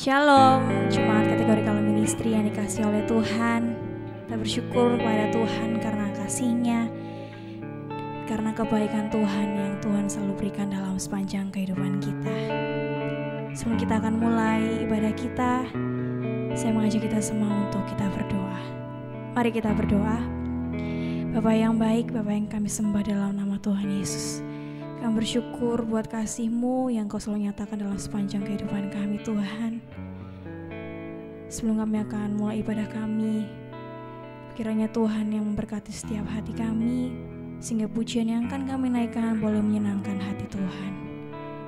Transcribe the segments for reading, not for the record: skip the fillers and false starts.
Shalom, jemaat kategori Kalau Ministry yang dikasihi oleh Tuhan. Kita bersyukur kepada Tuhan karena kasih-Nya, karena kebaikan Tuhan yang Tuhan selalu berikan dalam sepanjang kehidupan kita. Sebelum kita akan mulai ibadah kita, saya mengajak kita semua untuk kita berdoa. Mari kita berdoa. Bapa yang baik, Bapa yang kami sembah dalam nama Tuhan Yesus. Kami bersyukur buat kasih-Mu yang Kau selalu nyatakan dalam sepanjang kehidupan kami, Tuhan. Sebelum kami akan mulai ibadah kami, kiranya Tuhan yang memberkati setiap hati kami, sehingga pujian yang akan kami naikkan boleh menyenangkan hati Tuhan.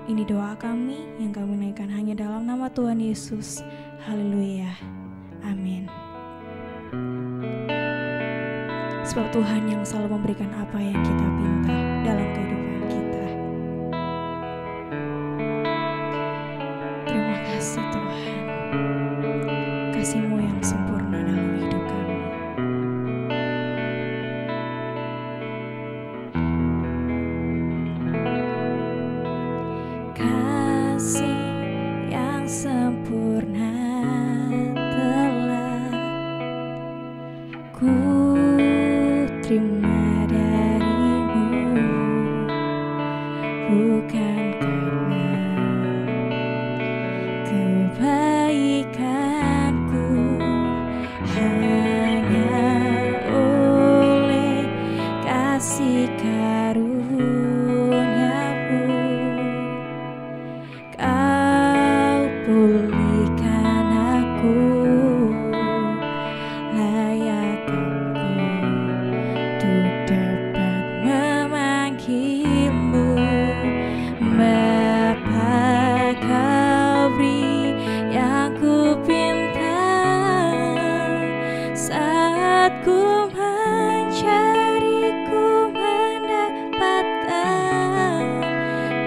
Ini doa kami yang kami naikkan hanya dalam nama Tuhan Yesus. Haleluya. Amin. Sebab Tuhan yang selalu memberikan apa yang kita pinta dalam kehidupan kita. Terima kasih Tuhan, kasih-Mu yang sempurna dalam hidup kami. Kasih yang sempurna telah ku terima dari-Mu, bukan karena kebaikanku, hanya oleh kasih karunia-Mu Kau pulihkan aku, layakkanku untuk dapat memanggil-Mu Bapa. Kau beri yang ku pinta saat ku mencari, ku mendapatkan.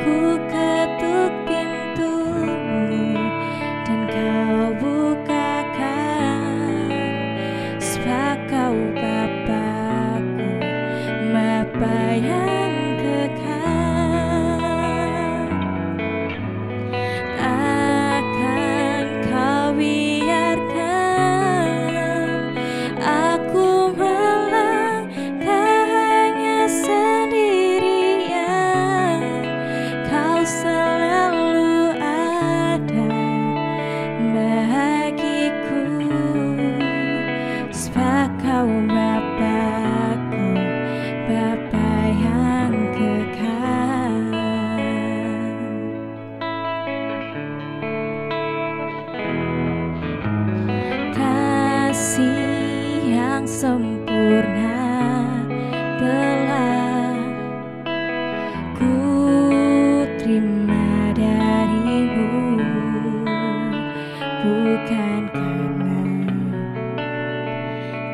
Ku ketuk pintu-Mu dan Kau bukakan, sebab Kau Bapa-Ku, Bapa yang kekal. Takkan Kau biarkan aku melangkah hanya sendirian. Kau selalu ada bagiku, sebab Kau Bapa-Ku, Bapa yang kekal. Kasih yang sempurna telah ku terima dari-Mu, bukan karena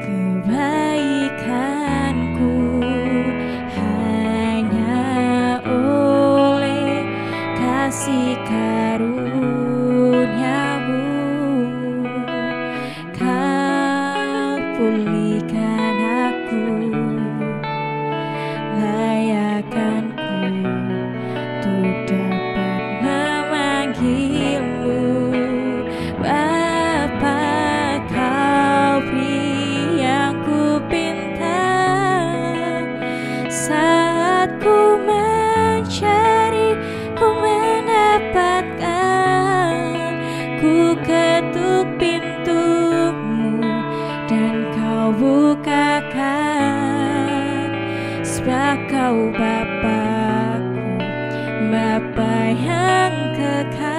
kebaikanku, hanya oleh kasih karunia-Mu Kau pulihkan aku, layakkanku untuk dapat memanggil-Mu Bapa. Kau beri yang ku pinta saat ku mencari, ku mendapatkan. Ku ketuk pintu-Mu dan Kau bukakan, sebab Kau Bapa-Ku, Bapa yang kekal.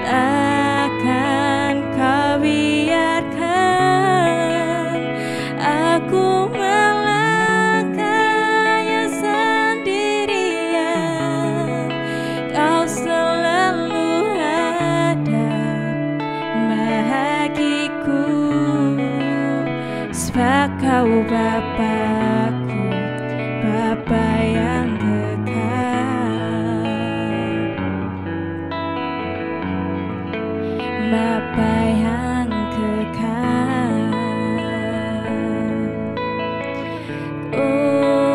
Takkan Kau biarkan aku melangkahnya sendirian. Kau selalu ada bagiku, sebab Kau Bapa-Ku, Bapa yang kekal. Bapa yang kekal. Oh,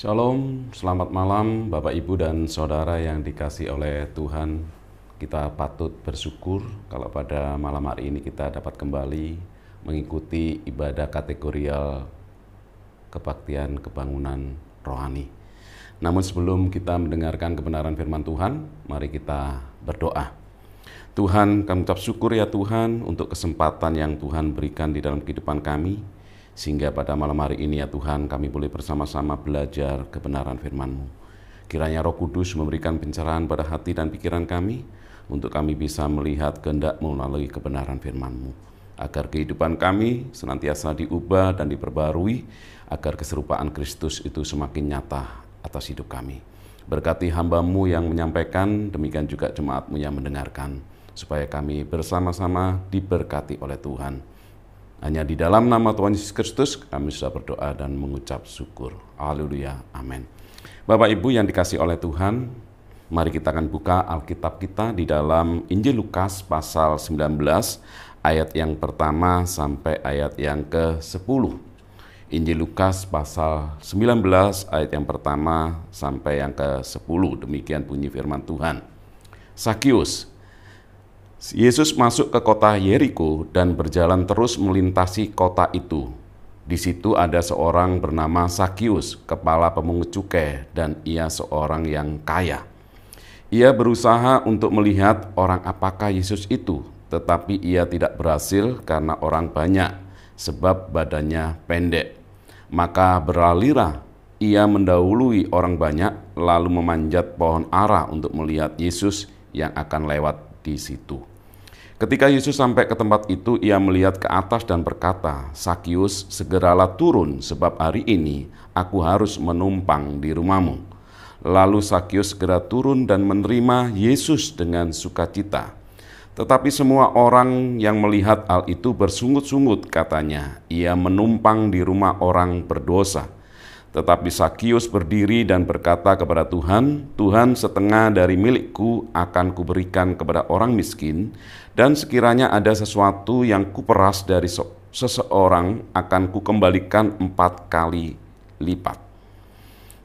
Shalom, selamat malam Bapak Ibu dan Saudara yang dikasihi oleh Tuhan. Kita patut bersyukur kalau pada malam hari ini kita dapat kembali mengikuti ibadah kategorial kebaktian kebangunan rohani. Namun sebelum kita mendengarkan kebenaran firman Tuhan, mari kita berdoa. Tuhan, kami ucap syukur ya Tuhan untuk kesempatan yang Tuhan berikan di dalam kehidupan kami, sehingga pada malam hari ini ya Tuhan kami boleh bersama-sama belajar kebenaran firman-Mu. Kiranya Roh Kudus memberikan pencerahan pada hati dan pikiran kami, untuk kami bisa melihat kehendak-Mu melalui kebenaran firman-Mu, agar kehidupan kami senantiasa diubah dan diperbarui, agar keserupaan Kristus itu semakin nyata atas hidup kami. Berkati hamba-Mu yang menyampaikan, demikian juga jemaat-Mu yang mendengarkan, supaya kami bersama-sama diberkati oleh Tuhan. Hanya di dalam nama Tuhan Yesus Kristus kami sudah berdoa dan mengucap syukur. Haleluya, amin. Bapak Ibu yang dikasihi oleh Tuhan, mari kita akan buka Alkitab kita di dalam Injil Lukas pasal 19 ayat yang pertama sampai ayat yang ke-10. Injil Lukas pasal 19 ayat yang pertama sampai yang ke-10. Demikian bunyi firman Tuhan. Sakius. Yesus masuk ke kota Yeriko dan berjalan terus melintasi kota itu. Di situ ada seorang bernama Sakius, kepala pemungut cukai, dan ia seorang yang kaya. Ia berusaha untuk melihat orang apakah Yesus itu, tetapi ia tidak berhasil karena orang banyak, sebab badannya pendek. Maka beralihlah ia mendahului orang banyak, lalu memanjat pohon ara untuk melihat Yesus yang akan lewat di situ. Ketika Yesus sampai ke tempat itu, ia melihat ke atas dan berkata, "Sakius, segeralah turun, sebab hari ini aku harus menumpang di rumahmu." Lalu Sakius segera turun dan menerima Yesus dengan sukacita. Tetapi semua orang yang melihat hal itu bersungut-sungut, katanya, "Ia menumpang di rumah orang berdosa." Tetapi Sakius berdiri dan berkata kepada Tuhan, "Tuhan, setengah dari milikku akan kuberikan kepada orang miskin, dan sekiranya ada sesuatu yang kuperas dari seseorang akan kukembalikan 4 kali lipat."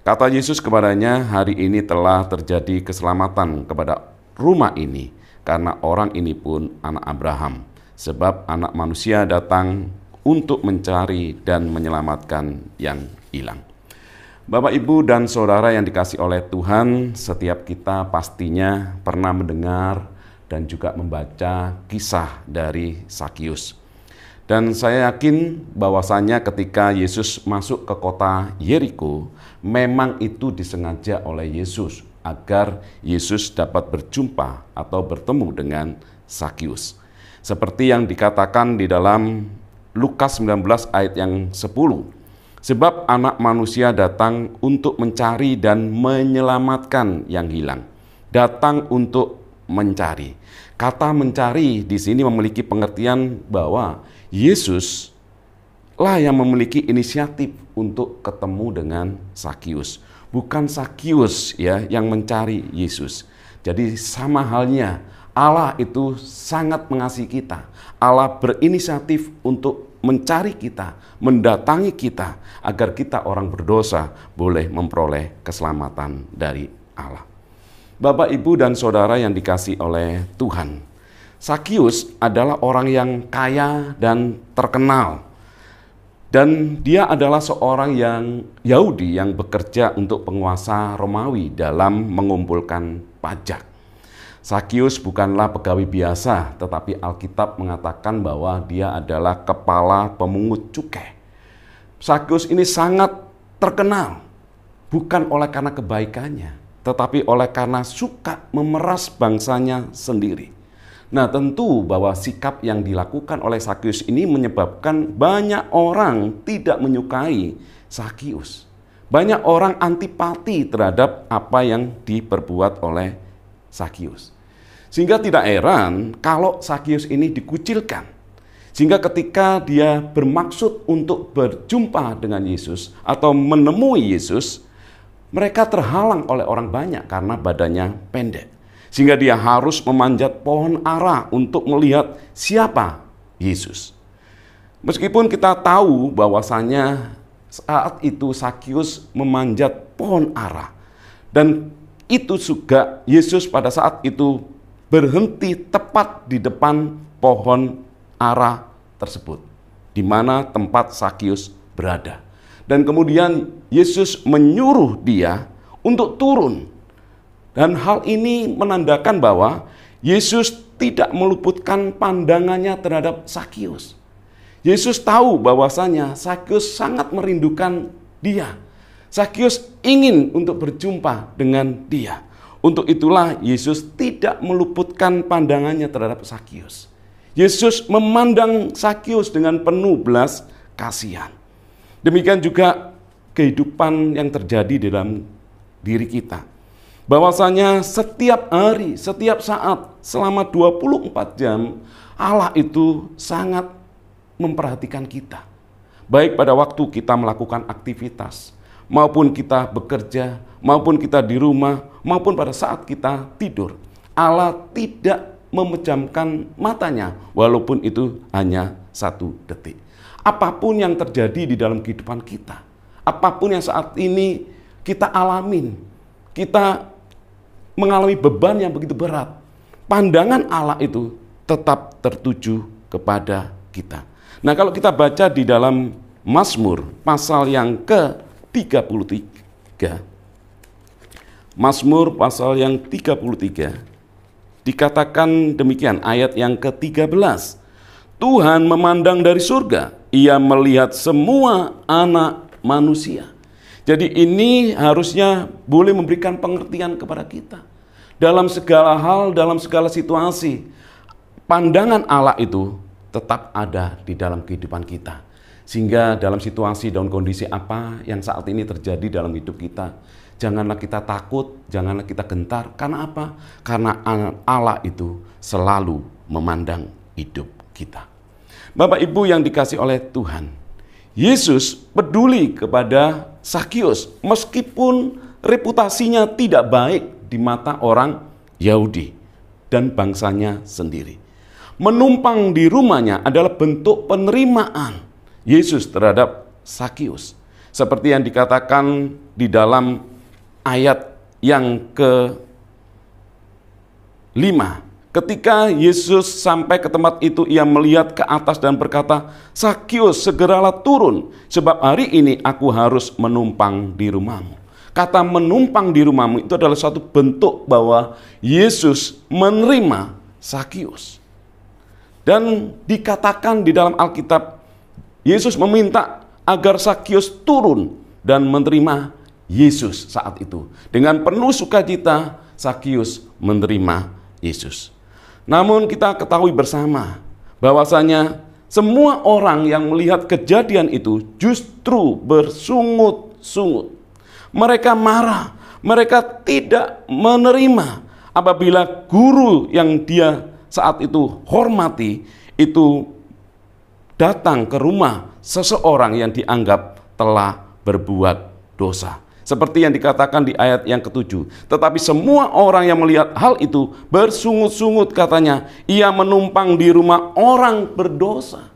Kata Yesus kepadanya, "Hari ini telah terjadi keselamatan kepada rumah ini, karena orang ini pun anak Abraham, sebab Anak Manusia datang untuk mencari dan menyelamatkan yang hilang." Bapak, Ibu, dan Saudara yang dikasihi oleh Tuhan, setiap kita pastinya pernah mendengar dan juga membaca kisah dari Sakius. Dan saya yakin bahwasanya ketika Yesus masuk ke kota Yeriko, memang itu disengaja oleh Yesus agar Yesus dapat berjumpa atau bertemu dengan Sakius. Seperti yang dikatakan di dalam Lukas 19 ayat yang 10. Sebab Anak Manusia datang untuk mencari dan menyelamatkan yang hilang. Datang untuk mencari. Kata mencari di sini memiliki pengertian bahwa Yesus lah yang memiliki inisiatif untuk ketemu dengan Sakius. Bukan Sakius ya yang mencari Yesus. Jadi sama halnya Allah itu sangat mengasihi kita. Allah berinisiatif untuk mencari kita, mendatangi kita, agar kita orang berdosa boleh memperoleh keselamatan dari Allah. Bapak, Ibu, dan Saudara yang dikasihi oleh Tuhan, Sakius adalah orang yang kaya dan terkenal. Dan dia adalah seorang yang Yahudi yang bekerja untuk penguasa Romawi dalam mengumpulkan pajak. Sakius bukanlah pegawai biasa, tetapi Alkitab mengatakan bahwa dia adalah kepala pemungut cukai. Sakius ini sangat terkenal, bukan oleh karena kebaikannya, tetapi oleh karena suka memeras bangsanya sendiri. Nah, tentu bahwa sikap yang dilakukan oleh Sakius ini menyebabkan banyak orang tidak menyukai Sakius. Banyak orang antipati terhadap apa yang diperbuat oleh Sakius. Sehingga tidak heran kalau Sakius ini dikucilkan. Sehingga ketika dia bermaksud untuk berjumpa dengan Yesus atau menemui Yesus, mereka terhalang oleh orang banyak karena badannya pendek. Sehingga dia harus memanjat pohon ara untuk melihat siapa Yesus. Meskipun kita tahu bahwasanya saat itu Sakius memanjat pohon ara. Dan itu juga Yesus pada saat itu berhenti tepat di depan pohon ara tersebut, di mana tempat Sakius berada. Dan kemudian Yesus menyuruh dia untuk turun. Dan hal ini menandakan bahwa Yesus tidak meluputkan pandangannya terhadap Sakius. Yesus tahu bahwasanya Sakius sangat merindukan dia. Sakius ingin untuk berjumpa dengan dia. Untuk itulah Yesus tidak meluputkan pandangannya terhadap Sakius. Yesus memandang Sakius dengan penuh belas kasihan. Demikian juga kehidupan yang terjadi di dalam diri kita. Bahwasanya setiap hari, setiap saat, selama 24 jam, Allah itu sangat memperhatikan kita. Baik pada waktu kita melakukan aktivitas, maupun kita bekerja, maupun kita di rumah, maupun pada saat kita tidur. Allah tidak memejamkan matanya, walaupun itu hanya 1 detik. Apapun yang terjadi di dalam kehidupan kita, apapun yang saat ini kita alamin, kita mengalami beban yang begitu berat, pandangan Allah itu tetap tertuju kepada kita. Nah, kalau kita baca di dalam Mazmur pasal yang ke-33, Mazmur pasal yang 33, dikatakan demikian, ayat yang ke-13. Tuhan memandang dari surga, Ia melihat semua anak manusia. Jadi ini harusnya boleh memberikan pengertian kepada kita. Dalam segala hal, dalam segala situasi, pandangan Allah itu tetap ada di dalam kehidupan kita. Sehingga dalam situasi dan kondisi apa yang saat ini terjadi dalam hidup kita, janganlah kita takut, janganlah kita gentar. Karena apa? Karena Allah itu selalu memandang hidup kita. Bapak Ibu yang dikasih oleh Tuhan, Yesus peduli kepada Sakius meskipun reputasinya tidak baik di mata orang Yahudi dan bangsanya sendiri. Menumpang di rumahnya adalah bentuk penerimaan Yesus terhadap Sakius. Seperti yang dikatakan di dalam ayat yang ke-5. Ketika Yesus sampai ke tempat itu, Ia melihat ke atas dan berkata, Sakius, segeralah turun, sebab hari ini aku harus menumpang di rumahmu. Kata menumpang di rumahmu itu adalah suatu bentuk bahwa Yesus menerima Sakius. Dan dikatakan di dalam Alkitab, Yesus meminta agar Sakius turun dan menerima Yesus saat itu. Dengan penuh sukacita, Sakius menerima Yesus. Namun kita ketahui bersama bahwasanya semua orang yang melihat kejadian itu justru bersungut-sungut. Mereka marah, mereka tidak menerima apabila guru yang dia saat itu hormati itu datang ke rumah seseorang yang dianggap telah berbuat dosa. Seperti yang dikatakan di ayat yang ke-7. Tetapi semua orang yang melihat hal itu bersungut-sungut, katanya, ia menumpang di rumah orang berdosa.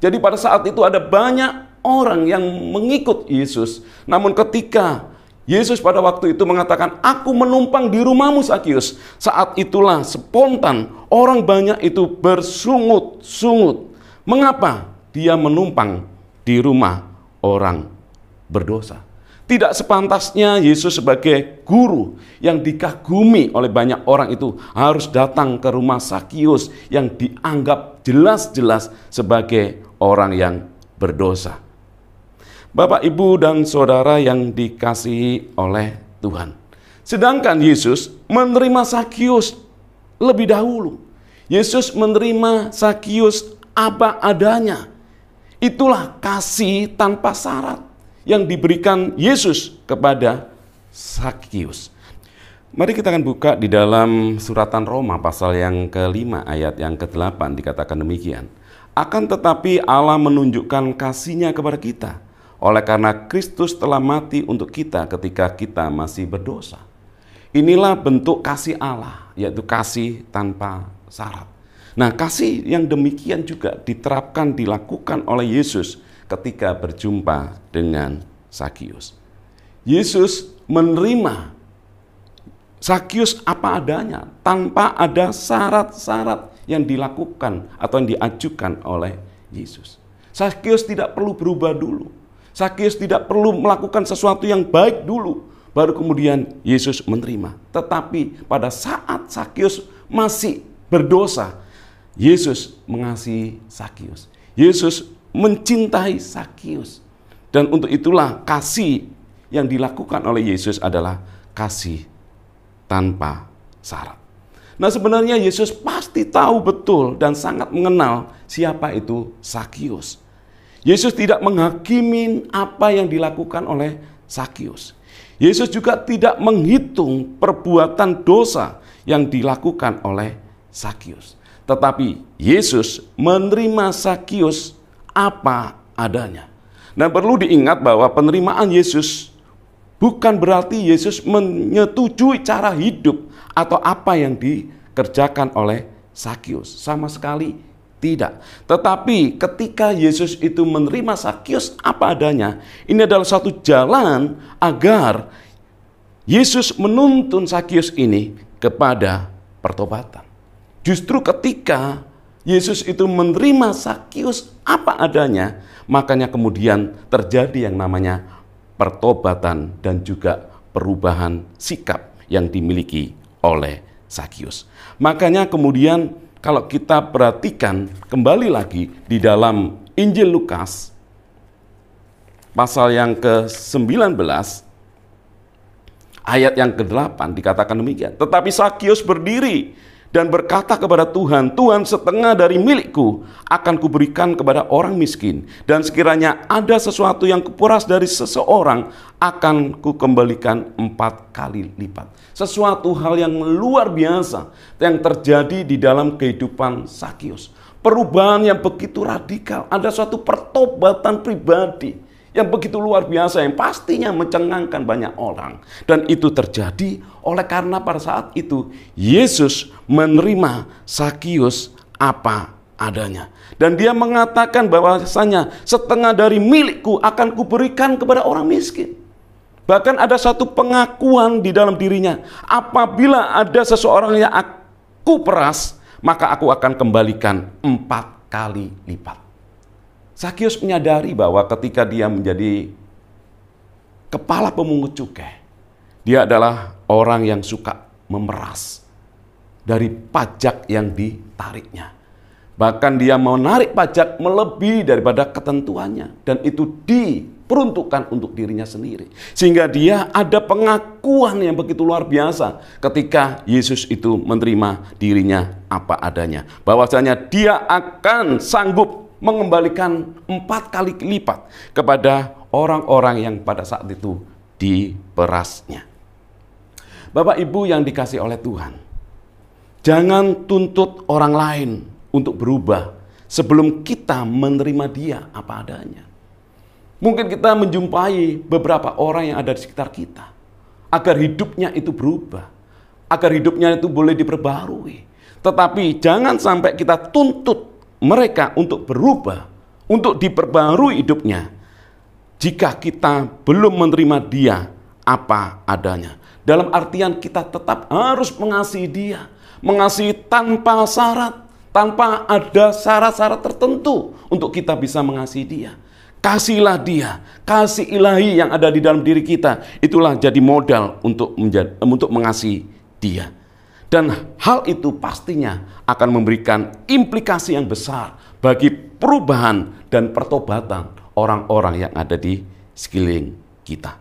Jadi pada saat itu ada banyak orang yang mengikut Yesus. Namun ketika Yesus pada waktu itu mengatakan, aku menumpang di rumahmu Sakius, saat itulah spontan orang banyak itu bersungut-sungut. Mengapa dia menumpang di rumah orang berdosa? Tidak sepantasnya Yesus sebagai guru yang dikagumi oleh banyak orang itu harus datang ke rumah Sakius yang dianggap jelas-jelas sebagai orang yang berdosa. Bapak, Ibu, dan Saudara yang dikasihi oleh Tuhan. Sedangkan Yesus menerima Sakius lebih dahulu. Yesus menerima Sakius apa adanya. Itulah kasih tanpa syarat yang diberikan Yesus kepada Sakius. Mari kita akan buka di dalam suratan Roma pasal yang ke-5 ayat yang ke-8, dikatakan demikian. Akan tetapi Allah menunjukkan kasih-Nya kepada kita, oleh karena Kristus telah mati untuk kita ketika kita masih berdosa. Inilah bentuk kasih Allah, yaitu kasih tanpa syarat. Nah, kasih yang demikian juga diterapkan, dilakukan oleh Yesus ketika berjumpa dengan Sakius. Yesus menerima Sakius apa adanya, tanpa ada syarat-syarat yang dilakukan atau yang diajukan oleh Yesus. Sakius tidak perlu berubah dulu. Sakius tidak perlu melakukan sesuatu yang baik dulu, baru kemudian Yesus menerima. Tetapi pada saat Sakius masih berdosa, Yesus mengasihi Sakius. Yesus mencintai Sakius. Dan untuk itulah kasih yang dilakukan oleh Yesus adalah kasih tanpa syarat. Nah, sebenarnya Yesus pasti tahu betul dan sangat mengenal siapa itu Sakius. Yesus tidak menghakimi apa yang dilakukan oleh Sakius. Yesus juga tidak menghitung perbuatan dosa yang dilakukan oleh Sakius. Tetapi Yesus menerima Sakius apa adanya. Nah, perlu diingat bahwa penerimaan Yesus bukan berarti Yesus menyetujui cara hidup atau apa yang dikerjakan oleh Sakius. Sama sekali tidak. Tetapi ketika Yesus itu menerima Sakius apa adanya, ini adalah satu jalan agar Yesus menuntun Sakius ini kepada pertobatan. Justru ketika Yesus itu menerima Sakius apa adanya, makanya kemudian terjadi yang namanya pertobatan dan juga perubahan sikap yang dimiliki oleh Sakius. Makanya kemudian kalau kita perhatikan kembali lagi di dalam Injil Lukas pasal yang ke-19 ayat yang ke-8 dikatakan demikian. Tetapi Sakius berdiri dan berkata kepada Tuhan, Tuhan, setengah dari milikku akan kuberikan kepada orang miskin. Dan sekiranya ada sesuatu yang kuperas dari seseorang, akan kukembalikan 4 kali lipat. Sesuatu hal yang luar biasa yang terjadi di dalam kehidupan Sakius. Perubahan yang begitu radikal. Ada suatu pertobatan pribadi yang begitu luar biasa, yang pastinya mencengangkan banyak orang. Dan itu terjadi oleh karena pada saat itu Yesus menerima Sakius apa adanya. Dan dia mengatakan bahwasanya setengah dari milikku akan kuberikan kepada orang miskin. Bahkan ada satu pengakuan di dalam dirinya. Apabila ada seseorang yang aku peras, maka aku akan kembalikan 4 kali lipat. Sakius menyadari bahwa ketika dia menjadi kepala pemungut cukai, dia adalah orang yang suka memeras dari pajak yang ditariknya. Bahkan dia menarik pajak melebihi daripada ketentuannya. Dan itu diperuntukkan untuk dirinya sendiri. Sehingga dia ada pengakuan yang begitu luar biasa ketika Yesus itu menerima dirinya apa adanya. Bahwasanya dia akan sanggup mengembalikan 4 kali lipat kepada orang-orang yang pada saat itu diperasnya. Bapak Ibu yang dikasihi oleh Tuhan, jangan tuntut orang lain untuk berubah sebelum kita menerima dia apa adanya. Mungkin kita menjumpai beberapa orang yang ada di sekitar kita, agar hidupnya itu berubah, agar hidupnya itu boleh diperbarui. Tetapi jangan sampai kita tuntut mereka untuk berubah, untuk diperbarui hidupnya, jika kita belum menerima dia apa adanya. Dalam artian kita tetap harus mengasihi dia, mengasihi tanpa syarat, tanpa ada syarat-syarat tertentu untuk kita bisa mengasihi dia. Kasihlah dia, kasih ilahi yang ada di dalam diri kita, itulah jadi modal untuk mengasihi dia. Dan hal itu pastinya akan memberikan implikasi yang besar bagi perubahan dan pertobatan orang-orang yang ada di sekeliling kita.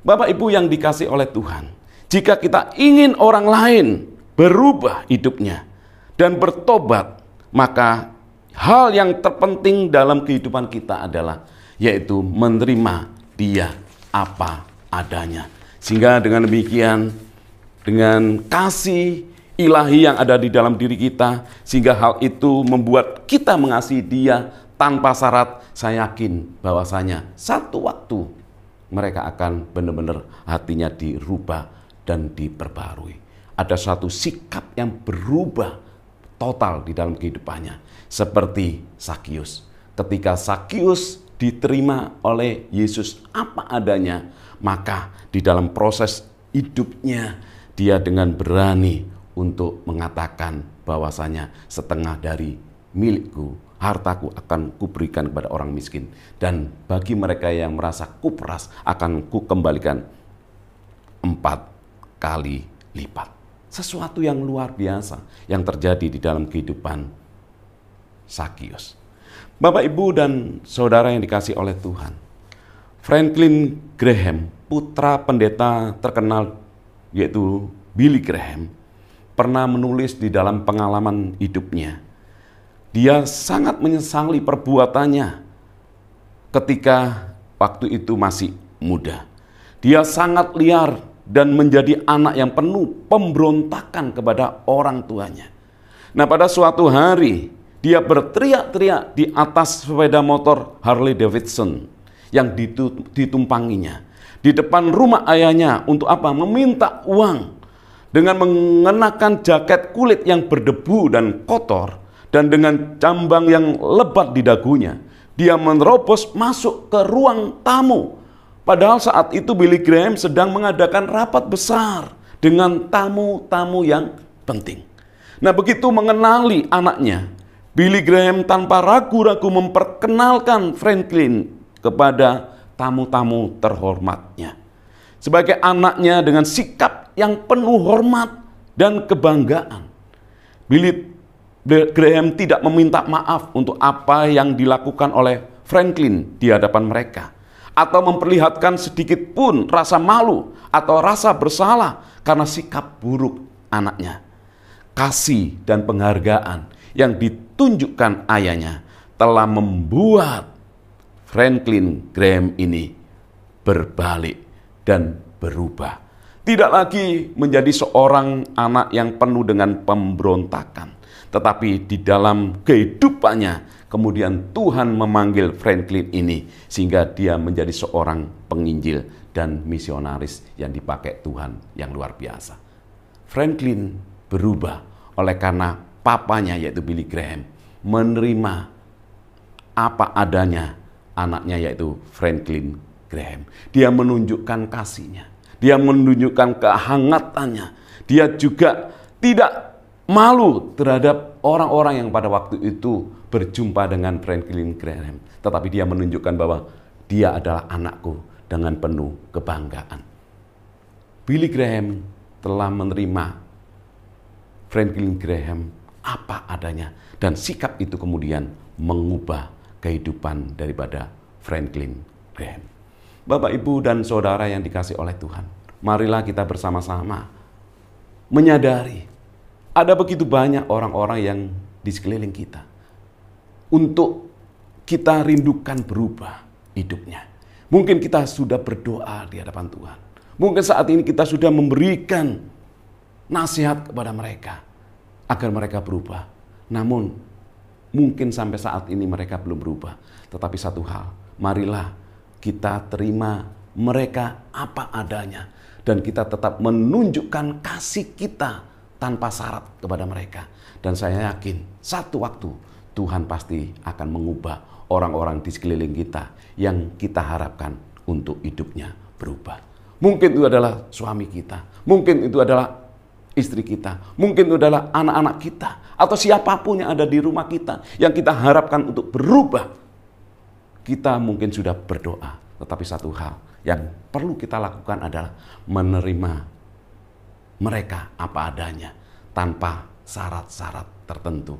Bapak Ibu yang dikasihi oleh Tuhan, jika kita ingin orang lain berubah hidupnya dan bertobat, maka hal yang terpenting dalam kehidupan kita adalah yaitu menerima dia apa adanya. Sehingga dengan demikian, dengan kasih ilahi yang ada di dalam diri kita, sehingga hal itu membuat kita mengasihi dia tanpa syarat, saya yakin bahwasanya satu waktu mereka akan benar-benar hatinya dirubah dan diperbarui. Ada suatu sikap yang berubah total di dalam kehidupannya. Seperti Sakius. Ketika Sakius diterima oleh Yesus apa adanya, maka di dalam proses hidupnya dia dengan berani untuk mengatakan bahwasanya setengah dari milikku, hartaku akan kuberikan kepada orang miskin. Dan bagi mereka yang merasa kuperas akan kukembalikan 4 kali lipat. Sesuatu yang luar biasa yang terjadi di dalam kehidupan Sakius. Bapak, Ibu, dan saudara yang dikasihi oleh Tuhan, Franklin Graham, putra pendeta terkenal yaitu Billy Graham, pernah menulis di dalam pengalaman hidupnya. Dia sangat menyesali perbuatannya ketika waktu itu masih muda. Dia sangat liar dan menjadi anak yang penuh pemberontakan kepada orang tuanya. Nah, pada suatu hari dia berteriak-teriak di atas sepeda motor Harley Davidson yang ditumpanginya di depan rumah ayahnya untuk apa? Meminta uang dengan mengenakan jaket kulit yang berdebu dan kotor dan dengan cambang yang lebat di dagunya. Dia menerobos masuk ke ruang tamu. Padahal saat itu Billy Graham sedang mengadakan rapat besar dengan tamu-tamu yang penting. Nah, begitu mengenali anaknya, Billy Graham tanpa ragu-ragu memperkenalkan Franklin kepada tamu-tamu terhormatnya. Sebagai anaknya dengan sikap yang penuh hormat dan kebanggaan, Billy Graham tidak meminta maaf untuk apa yang dilakukan oleh Franklin di hadapan mereka, atau memperlihatkan sedikit pun rasa malu atau rasa bersalah karena sikap buruk anaknya. Kasih dan penghargaan yang ditunjukkan ayahnya telah membuat Franklin Graham ini berbalik dan berubah. Tidak lagi menjadi seorang anak yang penuh dengan pemberontakan, tetapi di dalam kehidupannya kemudian Tuhan memanggil Franklin ini sehingga dia menjadi seorang penginjil dan misionaris yang dipakai Tuhan yang luar biasa. Franklin berubah oleh karena papanya yaitu Billy Graham menerima apa adanya anaknya yaitu Franklin Graham. Dia menunjukkan kasihnya, dia menunjukkan kehangatannya. Dia juga tidak malu terhadap orang-orang yang pada waktu itu berjumpa dengan Franklin Graham, tetapi dia menunjukkan bahwa dia adalah anakku dengan penuh kebanggaan. Billy Graham telah menerima Franklin Graham apa adanya, dan sikap itu kemudian mengubah kehidupan daripada Franklin Graham. Bapak, Ibu, dan saudara yang dikasihi oleh Tuhan, marilah kita bersama-sama menyadari ada begitu banyak orang-orang yang di sekeliling kita untuk kita rindukan berubah hidupnya. Mungkin kita sudah berdoa di hadapan Tuhan. Mungkin saat ini kita sudah memberikan nasihat kepada mereka agar mereka berubah. Namun mungkin sampai saat ini mereka belum berubah. Tetapi satu hal, marilah kita terima mereka apa adanya. Dan kita tetap menunjukkan kasih kita tanpa syarat kepada mereka. Dan saya yakin satu waktu Tuhan pasti akan mengubah orang-orang di sekeliling kita yang kita harapkan untuk hidupnya berubah. Mungkin itu adalah suami kita, mungkin itu adalah istri kita, mungkin itu adalah anak-anak kita, atau siapapun yang ada di rumah kita yang kita harapkan untuk berubah. Kita mungkin sudah berdoa, tetapi satu hal yang perlu kita lakukan adalah menerima mereka apa adanya tanpa syarat-syarat tertentu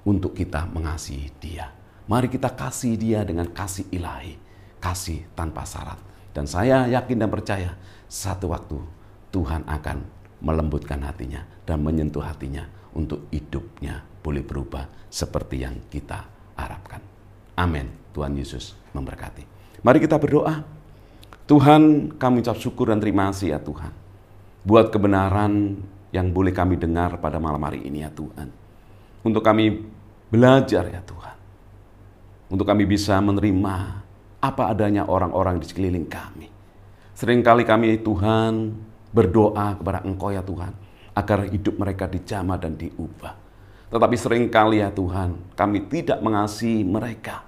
untuk kita mengasihi dia. Mari kita kasih dia dengan kasih ilahi, kasih tanpa syarat. Dan saya yakin dan percaya satu waktu Tuhan akan melembutkan hatinya dan menyentuh hatinya untuk hidupnya boleh berubah seperti yang kita harapkan. Amin. Tuhan Yesus memberkati. Mari kita berdoa. Tuhan, kami ucap syukur dan terima kasih ya Tuhan, buat kebenaran yang boleh kami dengar pada malam hari ini ya Tuhan. Untuk kami belajar ya Tuhan, untuk kami bisa menerima apa adanya orang-orang di sekeliling kami. Seringkali kami Tuhan berdoa kepada Engkau ya Tuhan, agar hidup mereka dijamah dan diubah. Tetapi seringkali ya Tuhan, kami tidak mengasihi mereka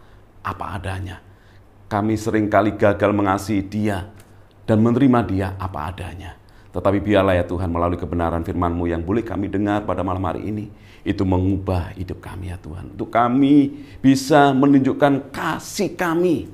apa adanya. kami seringkali gagal mengasihi dia dan menerima dia apa adanya. Tetapi biarlah ya Tuhan, melalui kebenaran firman-Mu yang boleh kami dengar pada malam hari ini, itu mengubah hidup kami ya Tuhan. Untuk kami bisa menunjukkan kasih kami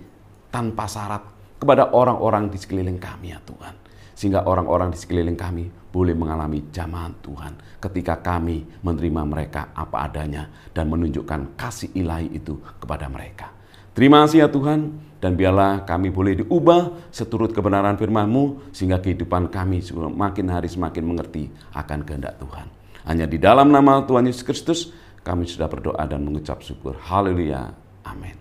tanpa syarat kepada orang-orang di sekeliling kami ya Tuhan. Sehingga orang-orang di sekeliling kami boleh mengalami jamahan Tuhan ketika kami menerima mereka apa adanya dan menunjukkan kasih ilahi itu kepada mereka. Terima kasih ya Tuhan, dan biarlah kami boleh diubah seturut kebenaran firman-Mu sehingga kehidupan kami semakin hari semakin mengerti akan kehendak Tuhan. Hanya di dalam nama Tuhan Yesus Kristus kami sudah berdoa dan mengucap syukur. Haleluya. Amin.